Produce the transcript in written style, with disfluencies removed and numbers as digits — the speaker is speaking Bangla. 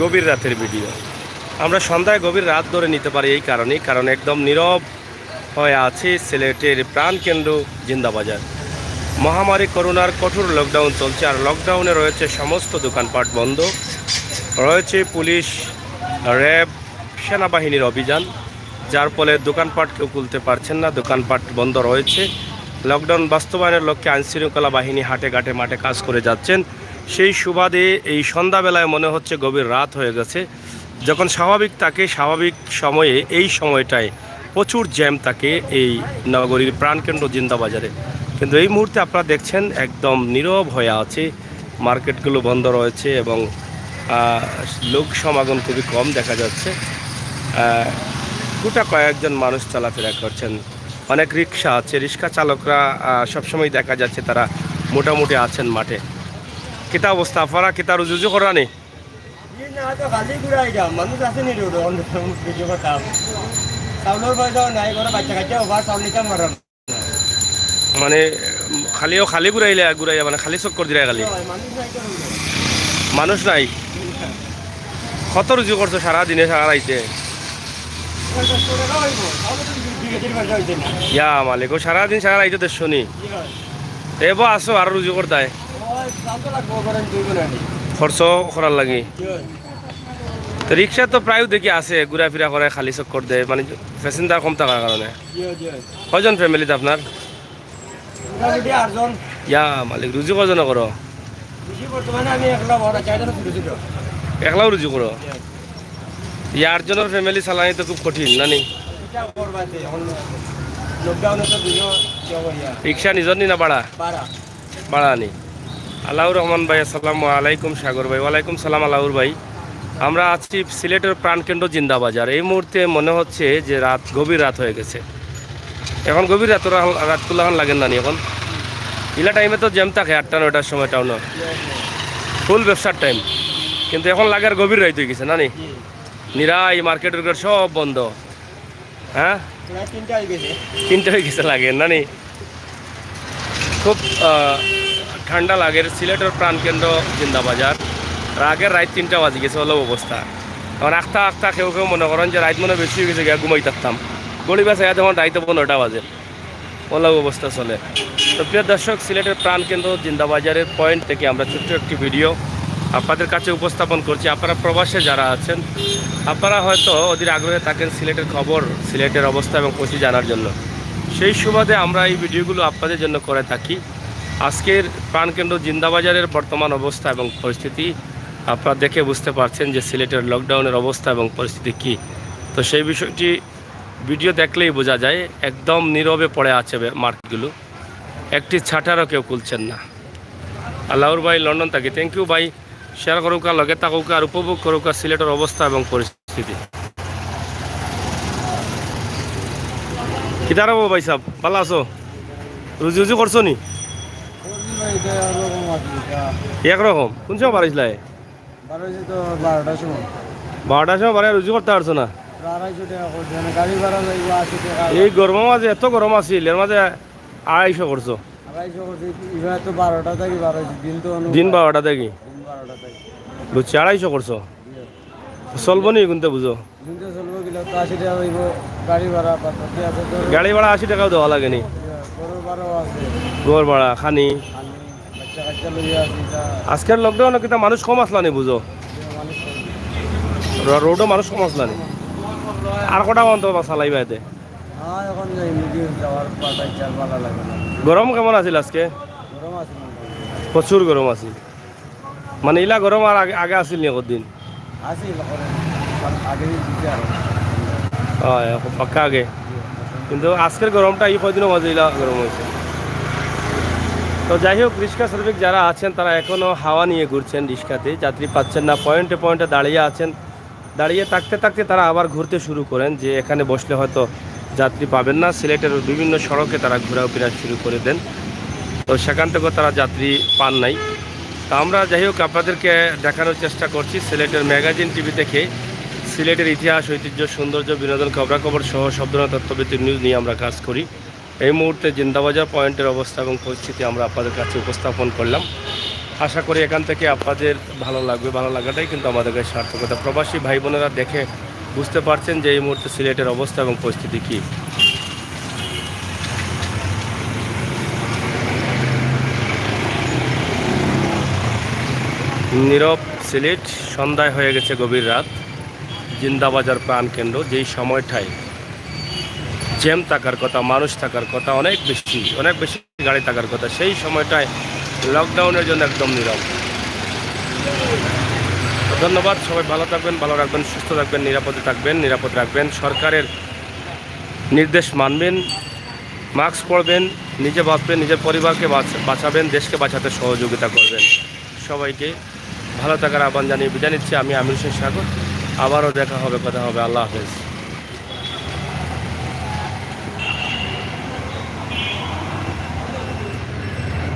গভীর রাতের ভিডিও। আমরা সন্ধ্যায় গভীর রাত ধরে নিতে পারি এই কারণেই, কারণ একদম নীরব হয়ে আছে সিলেটের প্রাণকেন্দ্র জিন্দাবাজার। মহামারী করোনার কঠোর লকডাউন চলছে, আর লকডাউনে রয়েছে সমস্ত দোকানপাট বন্ধ, রয়েছে পুলিশ, র্যাব, সেনাবাহিনীর অভিযান, যার ফলে দোকানপাট কেউ খুলতে পারছেন না, দোকানপাট বন্ধ রয়েছে। লকডাউন বাস্তবায়নের লক্ষ্যে আইনশৃঙ্খলা বাহিনী হাটে ঘাটে মাঠে কাজ করে যাচ্ছেন। সেই সুবাদে এই সন্ধ্যাবেলায় মনে হচ্ছে গভীর রাত হয়ে গেছে। যখন স্বাভাবিক থাকে, স্বাভাবিক সময়ে এই সময়টায় প্রচুর জ্যাম থাকে এই নগরীর প্রাণকেন্দ্র জিন্দাবাজারে, কিন্তু এই মুহূর্তে আপনারা দেখছেন একদম নীরব হয়ে আছে, মার্কেটগুলো বন্ধ রয়েছে এবং লোক সমাগম খুবই কম দেখা যাচ্ছে। গোটা কয়েকজন মানুষ চলাফেরা করছেন, অনেক রিক্সা আছে, রিক্সা চালকরা সবসময় দেখা যাচ্ছে তারা মোটামুটি আছেন মাঠে। কিতা অবস্থা, আপনারা কিতা রুজু করানি? মানে খালি ঘুরাইয়া মানে খালি চক্কর দিলে খালি মানুষ নাই। কত রুজু করছো সারা দিনে, সারা রাইতে? ইয়া মালিক, সারাদিন সারা রাইতে তো শুনি এবার আসো আর রুজু করতায় খরচ করার লাগে। তো রিক্সা তো প্রায় দেখি আছে, ঘুরাফিরা করে, খালি চক্কর দেয়, মানে প্যাসেঞ্জার কম থাকার কারণে। কয়জন ফ্যামিলিতে আপনার? ইয়া মালিক, রুজু কজন করো? একলাও রুজু করো? ইয়া 8 জনের ফ্যামিলি চালানি তো খুব কঠিন নানি? রিক্সা নিজর নি না ভাড়া? ভাড়া নি। আল্লাহুর রহমান ভাই, আসসালামু আলাইকুম। সাগর ভাই, ওয়ালাইকুম সালাম। আল্লাহুর ভাই, আমরা আছি সিলেটের প্রাণকেন্দ্র জিন্দাবাজার। এই মুহূর্তে মনে হচ্ছে যে গভীর রাত হয়ে গেছে। এখন গভীর রাতগুলো এখন লাগেন না নি? এখন ইলা টাইমে তো জ্যাম থাকে 8টা 9টার সময়, টাউনে ফুল ব্যবসার টাইম, কিন্তু এখন লাগে আর গভীর রাত হয়ে গেছে নানি। নিরাই মার্কেটের সব বন্ধ। হ্যাঁ, 3টা হয়ে গেছে লাগে নানি। খুব ঠান্ডা লাগে সিলেটের প্রাণকেন্দ্র জিন্দাবাজার। আগের রাত 3টা বাজে গেছে হলো অবস্থা। এখন আখতা কেউ মনে করেন যে রাত মনে বেশি হয়ে গেছে, গিয়া ঘুমাই থাকতাম। গড়ি বাসা যখন রাইতে 15টা বাজে ওলাও অবস্থা চলে। তো প্রিয় দর্শক, সিলেটের প্রাণকেন্দ্র জিন্দাবাজারের পয়েন্ট থেকে আমরা ছোট্ট একটি ভিডিও আপনাদের কাছে উপস্থাপন করছি। আপনারা প্রবাসে যারা আছেন, আপনারা হয়তো অধীর আগ্রহে থাকেন সিলেটের খবর, সিলেটের অবস্থা এবং পরিস্থিতি জানার জন্য। সেই সুবাদে আমরা এই ভিডিওগুলো আপনাদের জন্য করে থাকি। আজকের প্রাণকেন্দ্র জিন্দাবাজারের বর্তমান অবস্থা এবং পরিস্থিতি আপনারা দেখে বুঝতে পারছেন যে সিলেটের লকডাউনের অবস্থা এবং পরিস্থিতি কী। তো সেই বিষয়টি ভিডিও দেখলেই বোঝা যায়, একদম নীরবে পড়ে আছে মার্কেটগুলো, একটি ছাটারও কেউ খুলছেন না। আল্লাহুর ভাই লন্ডন থাকি, থ্যাংক ইউ ভাই। শেয়ার করুক, লগে থাকুক আর উপভোগ করুক সিলেটের অবস্থা এবং পরিস্থিতি। কিতার হবো ভাই সাহেব, ভালো আছো? রুজি করছো নি? একরকম কোন সময় বাড়াইছিল? 12টার সময় বাড়াই রুজি করতে পারছো না? এই গরমের মাঝে, এত গরম আছিল, এর মাঝে 250 করছো? দিন 12টা থেকে বুঝছি, 250 করছো। চলবো নি কিন্তু বুঝো? গাড়ি ভাড়া 80 টাকাও দেওয়া লাগেনি? ঘর ভাড়া, খানি। আজকের লকডাউনে কিন্তু মানুষ কম আসলানি বুঝো? রোডও মানুষ কম আসলানি। আর কটা বন্ধ চালাইবা এতে? গরম কেমন আছিল আজকে? প্রচুর গরম আছিল, মানে ইলা গরম আর আগে আসিল নি কতদিন? হয় পাক্কা আগে, কিন্তু আজকের গরমটা এই কয়দিনের মাঝে ইলা গরম হয়েছে। তো যাই হোক, রিক্সা শ্রমিক যারা আছেন তারা এখনও হাওয়া নিয়ে ঘুরছেন, রিক্সাতে যাত্রী পাচ্ছেন না, পয়েন্টে পয়েন্টে দাঁড়িয়ে আছেন। দাঁড়িয়ে থাকতে থাকতে তারা আবার ঘুরতে শুরু করেন, যে এখানে বসলে হয়তো যাত্রী পাবেন না। সিলেটের বিভিন্ন সড়কে তারা ঘোরাফেরা শুরু করে দেন, তো সেখান থেকেও তারা যাত্রী পান নাই। তো আমরা যাই হোক আপনাদেরকে দেখানোর চেষ্টা করছি সিলেটের ম্যাগাজিন টিভি থেকে সিলেটের ইতিহাস, ঐতিহ্য, সৌন্দর্য, বিনোদন, খবরাখবর সহ সব ধরনের তথ্যভিত্তিক নিউজ নিয়ে আমরা কাজ করি। এই মুহূর্তে জিন্দাবাজার পয়েন্টের অবস্থা এবং পরিস্থিতি আমরা আপনাদের কাছে উপস্থাপন করলাম। আশা করি এখান থেকে আপনাদের ভালো লাগবে, ভালো লাগাটাই কিন্তু আমাদের কাছে সার্থকতা। প্রবাসী ভাই বোনেরা দেখে বুঝতে পারছেন যে এই মুহূর্তে সিলেটের অবস্থা এবং পরিস্থিতি কী। নীরব সিলেট, সন্ধ্যায় হয়ে গেছে গভীর রাত। জিন্দাবাজার প্রাণকেন্দ্র, যেই সময়টায় জ্যাম থাকার কথা, মানুষ থাকার কথা, অনেক বেশি গাড়ি থাকার কথা, সেই সময়টায় লকডাউনের জন্য একদম নীরব। ধন্যবাদ, সবাই ভালো থাকবেন, ভালো রাখবেন, সুস্থ থাকবেন, নিরাপদে থাকবেন, নিরাপদ রাখবেন, সরকারের নির্দেশ মানবেন, মাস্ক পরবেন, নিজে বাঁচবেন, নিজের পরিবারকে বাঁচাবেন, দেশকে বাঁচাতে সহযোগিতা করবেন। সবাইকে ভালো থাকার আহ্বান জানিয়ে বিদায় নিচ্ছি। আমি আমির হোসেন সাগর। আবারও দেখা হবে, কথা হবে। আল্লাহ হাফেজ।